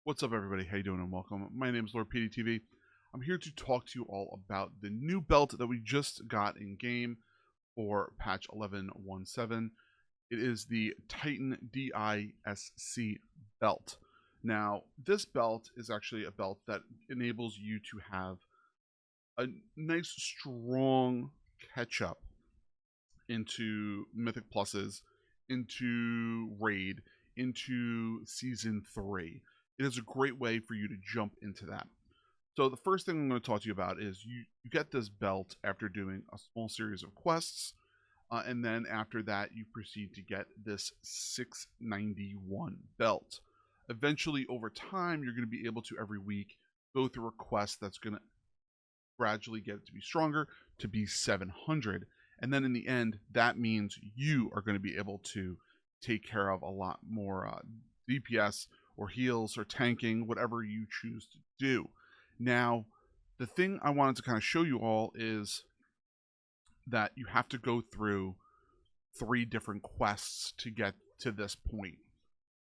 What's up, everybody? How you doing? And welcome. My name is Lord PeteyTV. I'm here to talk to you all about the new belt that we just got in game for patch 11.17. It is the Titan D.I.S.C belt. Now, this belt is actually a belt that enables you to have a nice, strong catch-up into Mythic Pluses, into Raid, into Season 3. It is a great way for you to jump into that. So the first thing I'm going to talk to you about is you get this belt after doing a small series of quests, and then after that you proceed to get this 691 belt. Eventually, over time, you're going to be able to every week go through a quest that's going to gradually get it to be stronger, to be 700. And then in the end, that means you are going to be able to take care of a lot more DPS or heals or tanking, whatever you choose to do. Now, the thing I wanted to kind of show you all is that you have to go through 3 different quests to get to this point.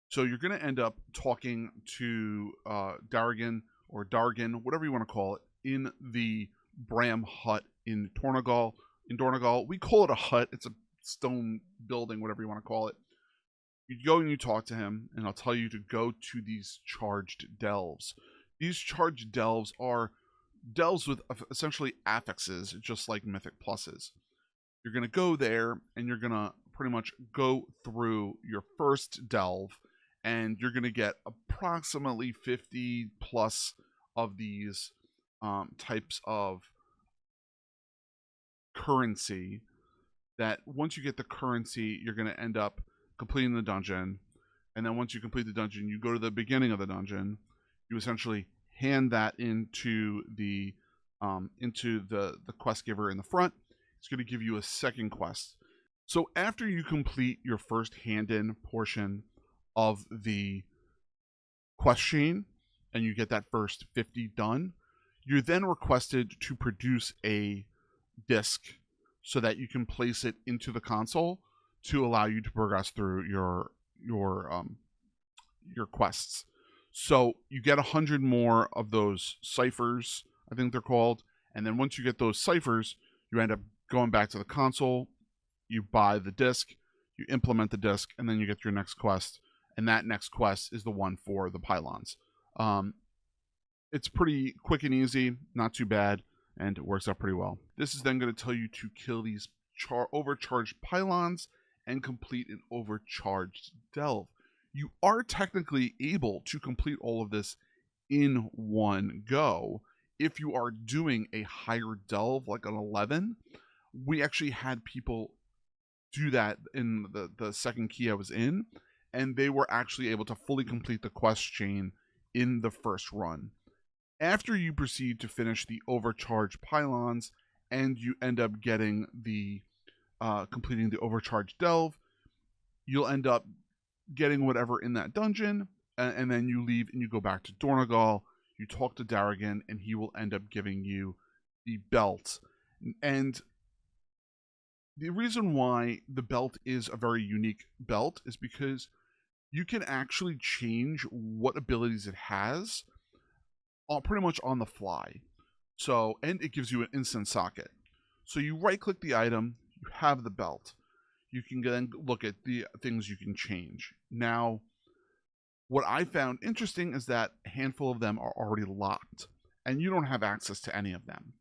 So you're going to end up talking to Dargan or Dargan, whatever you want to call it, in the Bram hut in Tornagal. In Dornagal, we call it a hut. It's a stone building, whatever you want to call it. You go and you talk to him, and I'll tell you to go to these charged delves. These charged delves are delves with essentially affixes, just like Mythic Pluses. You're going to go there, and you're going to pretty much go through your first delve, and you're going to get approximately 50 plus of these types of currency. That once you get the currency, you're going to end up completing the dungeon, and then once you complete the dungeon, you go to the beginning of the dungeon. You essentially hand that into the quest giver in the front. It's going to give you a second quest. So after you complete your first hand-in portion of the quest chain, and you get that first 50 done, you're then requested to produce a D.I.S.C so that you can place it into the console to allow you to progress through your quests. So you get 100 more of those ciphers, I think they're called, and then once you get those ciphers, you end up going back to the console, you buy the D.I.S.C, you implement the D.I.S.C, and then you get your next quest, and that next quest is the one for the pylons. It's pretty quick and easy, not too bad, and it works out pretty well. This is then going to tell you to kill these overcharged pylons and complete an overcharged delve. You are technically able to complete all of this in one go if you are doing a higher delve, like an 11. We actually had people do that in the second key I was in, and they were actually able to fully complete the quest chain in the first run. After you proceed to finish the overcharged pylons and you end up getting the completing the overcharged delve, you'll end up getting whatever in that dungeon, and then you leave and you go back to Dornagal. You talk to Dargan, and he will end up giving you the belt. And the reason why the belt is a very unique belt is because you can actually change what abilities it has pretty much on the fly. So, and it gives you an instant socket. So you right click the item, you have the belt. You can then look at the things you can change. Now, what I found interesting is that a handful of them are already locked, and you don't have access to any of them.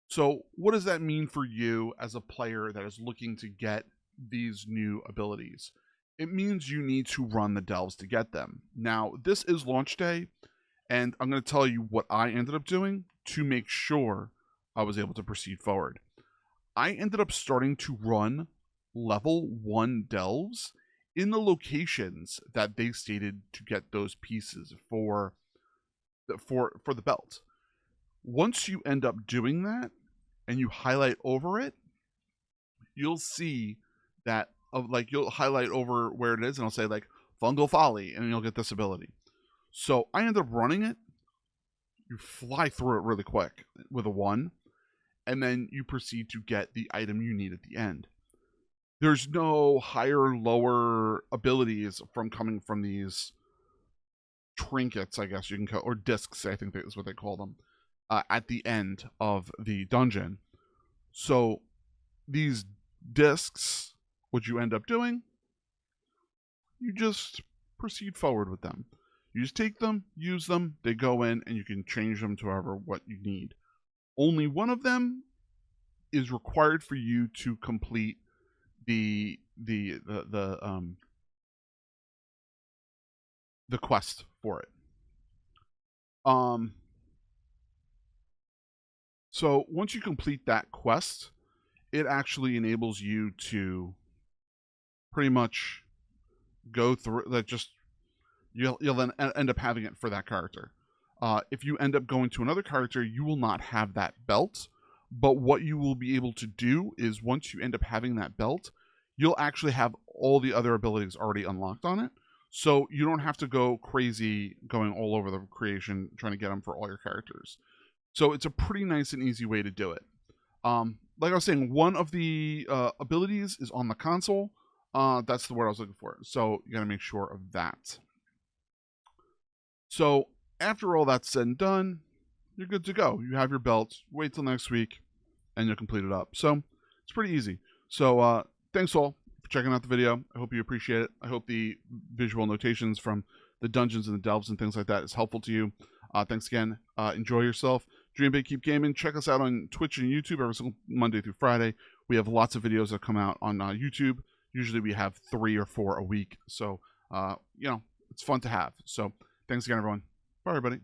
So what does that mean for you as a player that is looking to get these new abilities? It means you need to run the delves to get them. Now, this is launch day, and I'm going to tell you what I ended up doing to make sure I was able to proceed forward. I ended up starting to run level 1 delves in the locations that they stated to get those pieces for the belt. Once you end up doing that and you highlight over it, you'll see that you'll highlight over where it is, and I'll say like Fungal Folly, and you'll get this ability. So I ended up running it. You fly through it really quick with a 1, and then you proceed to get the item you need at the end. There's no higher, lower abilities coming from these trinkets, I guess you can call, or discs, I think that is what they call them, at the end of the dungeon. So these discs, what you end up doing, you just proceed forward with them. You just take them, use them, they go in, and you can change them to however what you need. Only one of them is required for you to complete the quest for it. So once you complete that quest, it actually enables you to pretty much go through that. Just you'll then end up having it for that character. If you end up going to another character, you will not have that belt. But what you will be able to do is once you end up having that belt, you'll actually have all the other abilities already unlocked on it. So you don't have to go crazy going all over the creation trying to get them for all your characters. So it's a pretty nice and easy way to do it. Like I was saying, one of the abilities is on the console. That's the word I was looking for. So you got to make sure of that. So after all that's said and done, you're good to go. You have your belt. Wait till next week, and you'll complete it up. So it's pretty easy. So thanks all for checking out the video. I hope you appreciate it. I hope the visual notations from the dungeons and the delves and things like that is helpful to you. Thanks again. Enjoy yourself. Dream big, keep gaming. Check us out on Twitch and YouTube every single Monday through Friday. We have lots of videos that come out on YouTube. Usually we have 3 or 4 a week. So, it's fun to have. So thanks again, everyone. Bye, everybody.